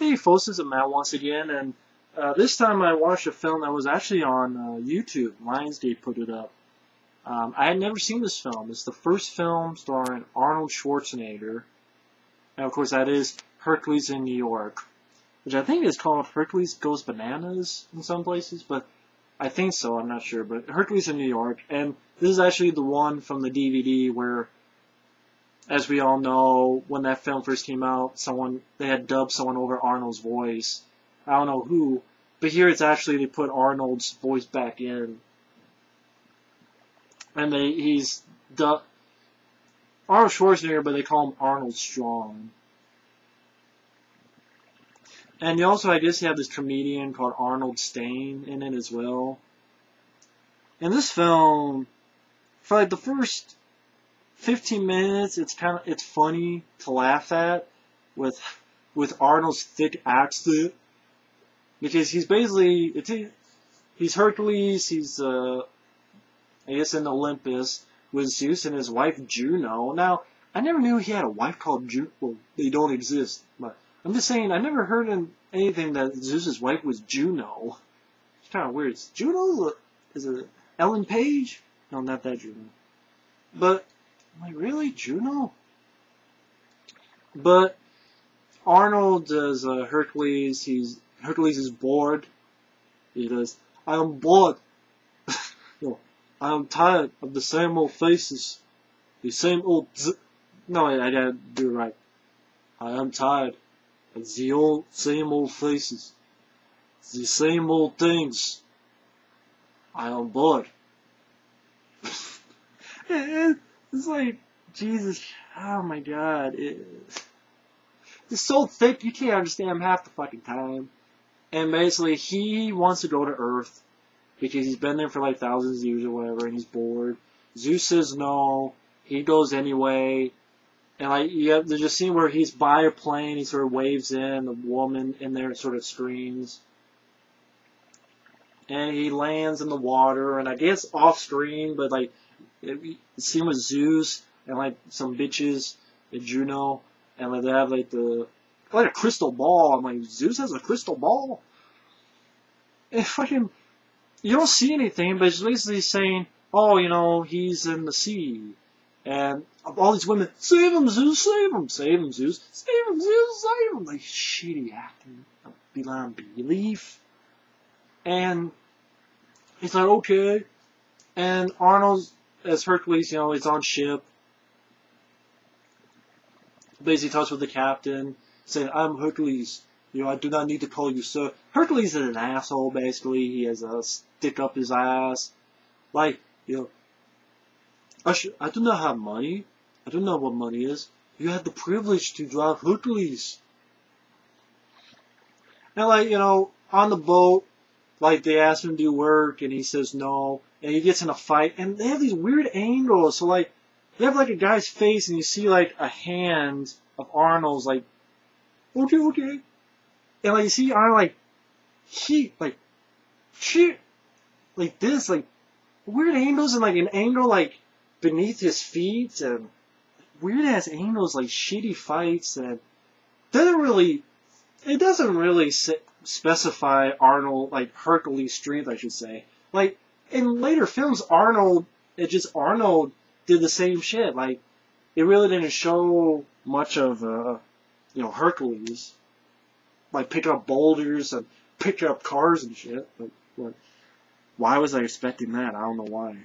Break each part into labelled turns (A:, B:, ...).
A: Hey folks, this is Matt once again, and this time I watched a film that was actually on YouTube. Lionsgate put it up. I had never seen this film. It's the first film starring Arnold Schwarzenegger, and of course that is Hercules in New York, which I think is called Hercules Goes Bananas in some places, but I think so, I'm not sure, but Hercules in New York, and this is actually the one from the DVD where, as we all know, when that film first came out, they had dubbed someone over Arnold's voice. I don't know who, but here it's actually they put Arnold's voice back in, and he's Arnold Schwarzenegger, but they call him Arnold Strong. And you also, I guess, have this comedian called Arnold Stain in it as well. And this film, for like the first 15 minutes, it's funny to laugh at with Arnold's thick accent, because he's basically he's Hercules. He's I guess in Olympus with Zeus and his wife Juno. Now I never knew he had a wife called Juno. Well, they don't exist, but I'm just saying I never heard in anything that Zeus's wife was Juno. It's kind of weird. Is it Ellen Page? No, not that Juno. But I'm like, really? Juno? But Arnold does Hercules. Hercules is bored. He does, I am bored. No, I am tired of the same old faces. The same old no, I gotta do it right. I am tired of the same old faces. The same old things. I am bored. It's like, Jesus, oh my God. It's so thick, you can't understand him half the fucking time. And basically, he wants to go to Earth because he's been there for like thousands of years or whatever, and he's bored. Zeus says no. He goes anyway. And like, there's a scene where he's by a plane, he sort of waves in, the woman in there sort of screams. And he lands in the water, and I guess off screen, but like, the scene with Zeus and like some bitches and Juno, and like they have like a crystal ball. I'm like, Zeus has a crystal ball? And fucking, you don't see anything, but it's basically saying, oh, you know, he's in the sea. And all these women, save him, Zeus, save him, save him, Zeus, save him, Zeus, save him. Like, shitty acting beyond belief. And he's like, okay. And Arnold, as Hercules, you know, he's on ship. Basically talks with the captain, saying, I'm Hercules. You know, I do not need to call you sir. Hercules is an asshole, basically. He has a stick up his ass. Like, you know, I do not have money. I don't know what money is. You had the privilege to drive Hercules. And like, you know, on the boat, like they ask him to do work and he says no. And he gets in a fight. And they have these weird angles. So like, they have like a guy's face and you see like a hand of Arnold's like, okay, okay. And like you see Arnold like this, like weird angles and like an angle like beneath his feet and weird ass angles, like shitty fights, and it doesn't really specify Arnold, like Hercules' strength, I should say. Like in later films, Arnold did the same shit. Like it really didn't show much of you know, Hercules, like picking up boulders and picking up cars and shit. But why was I expecting that? I don't know why.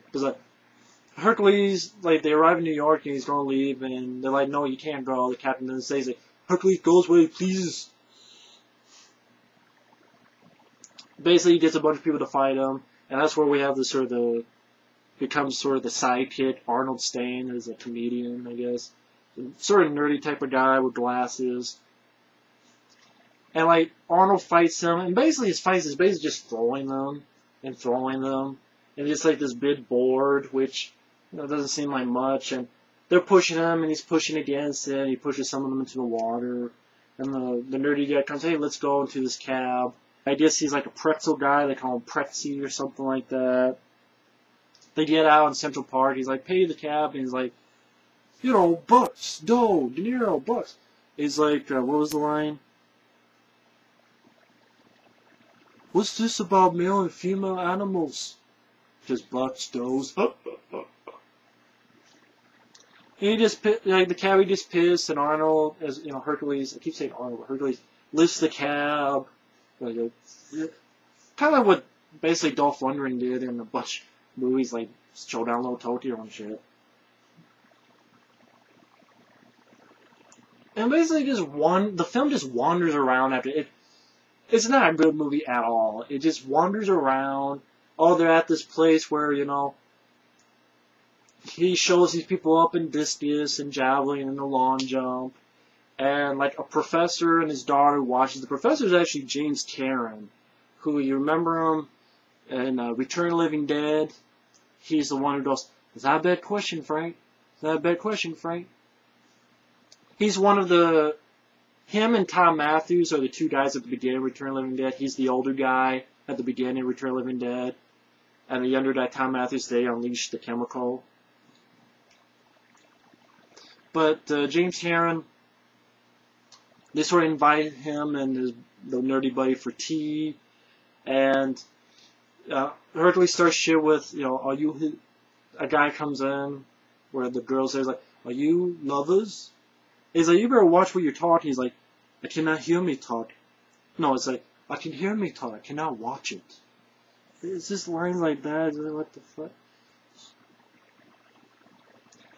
A: Because like, Hercules, like, they arrive in New York and he's going to leave, and they're like, no, you can't go. The captain then says, like, Hercules goes where he pleases. Basically, he gets a bunch of people to fight him, and that's where we have this sort of becomes sort of the sidekick, Arnold Stain, as a comedian, I guess. Sort of nerdy type of guy with glasses. And, like, Arnold fights him, and basically his fights is basically just throwing them, and throwing them. And just like this big board, which, you know, doesn't seem like much, and they're pushing him, and he's pushing against it, and he pushes some of them into the water, and the nerdy guy comes, hey, let's go into this cab. I guess he's like a pretzel guy, they call him Pretzi or something like that. They get out in Central Park, he's like, pay the cab, and he's like, you know, bucks, dough, De Niro, bucks. He's like, what was the line? What's this about male and female animals? Just butts, toes. He just, like, the cabbie just pissed, and Arnold, as you know, Hercules, I keep saying Arnold, Hercules lifts the cab. Like, kind of like what basically Dolph Lundgren did in a bunch of movies, like Showdown Little Tokyo and shit. And basically the film just wanders around after it. It's not a good movie at all. It just wanders around. Oh, they're at this place where, you know, he shows these people up in discus and javelin and the long jump. And, like, a professor and his daughter watches. The professor is actually James Cameron, who, you remember him in Return of the Living Dead. He's the one who goes, "Is that a bad question, Frank? Is that a bad question, Frank?" He's one of him and Tom Matthews are the two guys at the beginning of Return of the Living Dead. He's the older guy at the beginning of Return of the Living Dead. And the younger guy, Tom Matthews, they unleash the chemical. But James Cameron, they sort of invite him and the nerdy buddy for tea. And Hercules starts shit with, you know, a guy comes in where the girl says, like, "Are you lovers?" He's like, "You better watch what you're talking." He's like, "I cannot hear me talk." No, it's like, "I can hear me talk. I cannot watch it." It's just lines like that. What the fuck?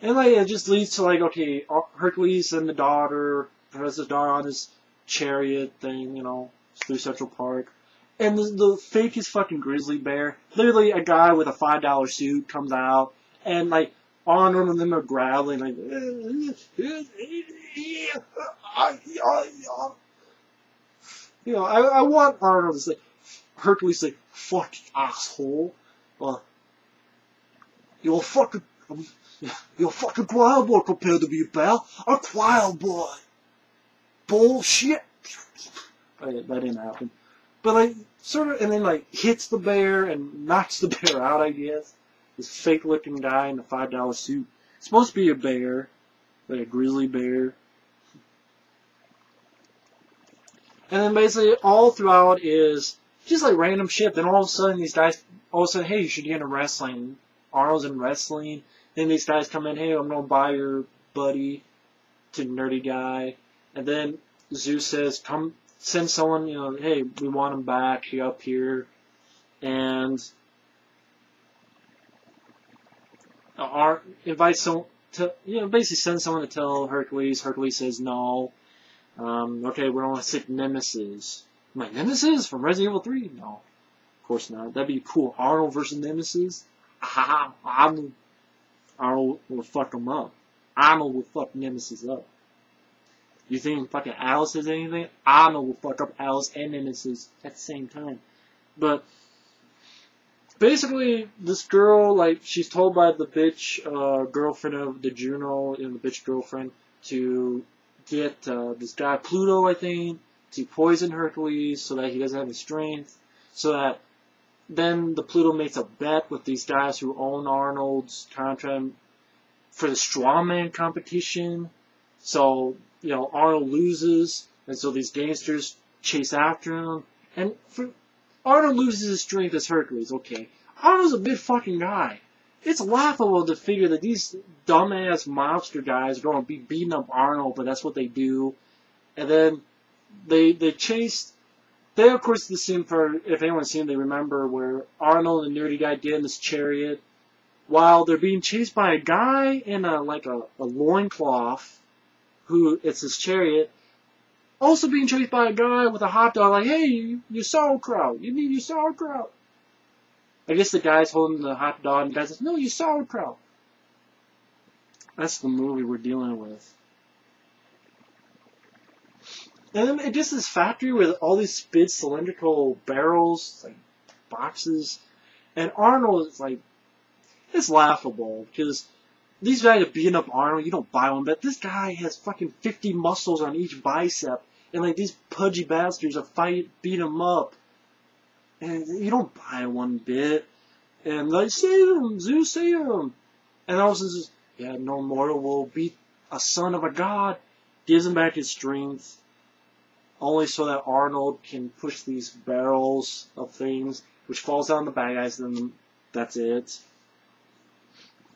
A: And like, it just leads to like, okay, Hercules and the daughter, Professor's daughter on his chariot thing, you know, through Central Park. And the fakest fucking grizzly bear. Literally a guy with a $5 suit comes out, and like, Arnold and them are growling like, you know, I want Arnold to say, Hercules say, "Fuck, asshole. You're a fucking choir boy compared to me, pal. A choir boy. Bullshit." That didn't happen. But like, sort of, and then like, hits the bear and knocks the bear out, I guess. This fake looking guy in a $5 suit. It's supposed to be a bear, like a grizzly bear. And then basically all throughout is just like random shit. Then all of a sudden these guys, hey, you should get into wrestling. Arnold's in wrestling. Then these guys come in, "Hey, I'm gonna buy your buddy," to nerdy guy. And then Zeus says, "Come, send someone, you know, hey, we want him back, he up here." And invites someone to, you know, basically send someone to tell Hercules. Hercules says no. Okay, we're on sick Nemesis. I'm like, Nemesis from Resident Evil 3? No, of course not. That'd be cool. Arnold versus Nemesis. Arnold will fuck him up. Arnold will fuck Nemesis up. You think fucking Alice is anything? Arnold will fuck up Alice and Nemesis at the same time. But basically, this girl, like, she's told by the bitch girlfriend of the Juno, you know, the bitch girlfriend, to get this guy Pluto, I think, to poison Hercules so that he doesn't have any strength. So that then the Pluto makes a bet with these guys who own Arnold's contract for the strongman competition. So, you know, Arnold loses, and so these gangsters chase after him. And Arnold loses his strength as Hercules, okay. Arnold's a big fucking guy. It's laughable to figure that these dumbass mobster guys are going to be beating up Arnold, but that's what they do. And then they chase. They, of course, the scene part, if anyone's seen it, they remember where Arnold and the nerdy guy get in this chariot while they're being chased by a guy in a loincloth, who, it's his chariot, also being chased by a guy with a hot dog, like, "Hey, you sauerkraut, you need your sauerkraut." I guess the guy's holding the hot dog, and the guy says, "No, you sauerkraut." That's the movie we're dealing with. And then it just this factory with all these spid cylindrical barrels, like boxes, and Arnold is like, it's laughable because these guys are beating up Arnold. You don't buy one, but this guy has fucking 50 muscles on each bicep, and like these pudgy bastards are beat him up, and you don't buy one bit. And like, save him, Zeus, save him. And also says, "Yeah, no mortal will beat a son of a god. gives him back his strength, only so that Arnold can push these barrels of things, which falls down the bad guys, and then that's it.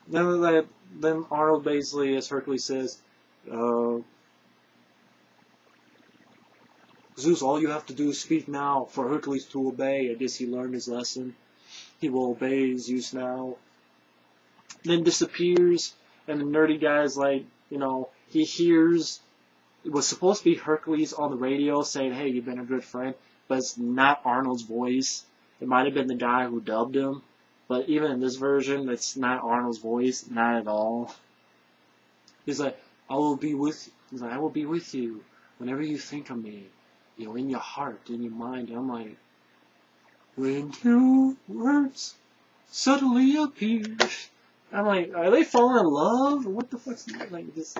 A: Then Arnold basically, as Hercules says, Zeus, all you have to do is speak now for Hercules to obey. I guess he learned his lesson. He will obey Zeus now. Then disappears, and the nerdy guy's like, he hears, it was supposed to be Hercules on the radio saying, hey, you've been a good friend, but it's not Arnold's voice. It might have been the guy who dubbed him, but even in this version, it's not Arnold's voice, not at all. He's like, I will be with you whenever you think of me, in your heart, in your mind. And I'm like, when two words suddenly appear. I'm like, are they falling in love? Or what the fuck's like this?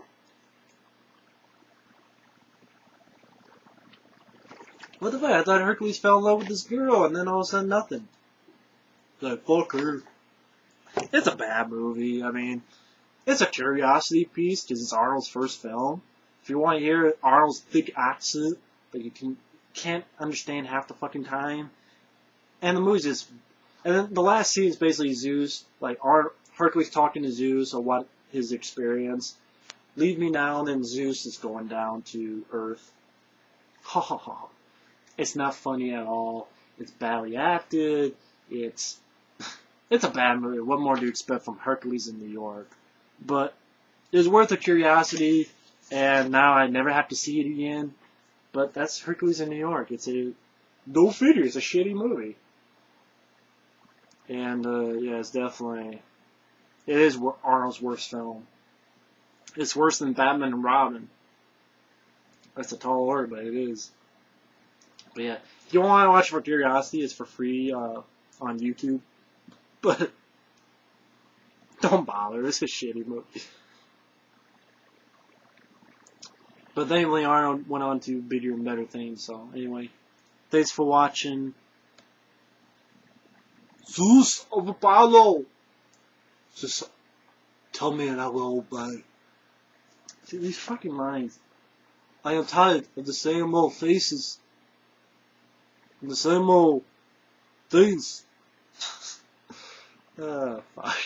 A: What the fuck? I thought Hercules fell in love with this girl, and then all of a sudden nothing. Like, fuck her. It's a bad movie. I mean, it's a curiosity piece because it's Arnold's first film. If you want to hear Arnold's thick accent that you can't understand half the fucking time, and the movie's just, and then the last scene is basically Zeus, like Hercules talking to Zeus of what his experience. Leave me now, and then Zeus is going down to Earth. Ha ha ha. It's not funny at all. It's badly acted. It's a bad movie. What more do you expect from Hercules in New York? But it's worth a curiosity, and now I never have to see it again. But that's Hercules in New York. Go figure, it's a shitty movie. And yeah, it is Arnold's worst film. It's worse than Batman and Robin. That's a tall order, but it is. But yeah, if you want to watch for curiosity, it's for free on YouTube. But don't bother, it's a shitty movie. But thankfully Arnold went on to bigger and better things. So anyway, thanks for watching. Zeus of Apollo, just tell me and I will obey. See, these fucking lines. I am tired of the same old faces. And the same old things. Fuck.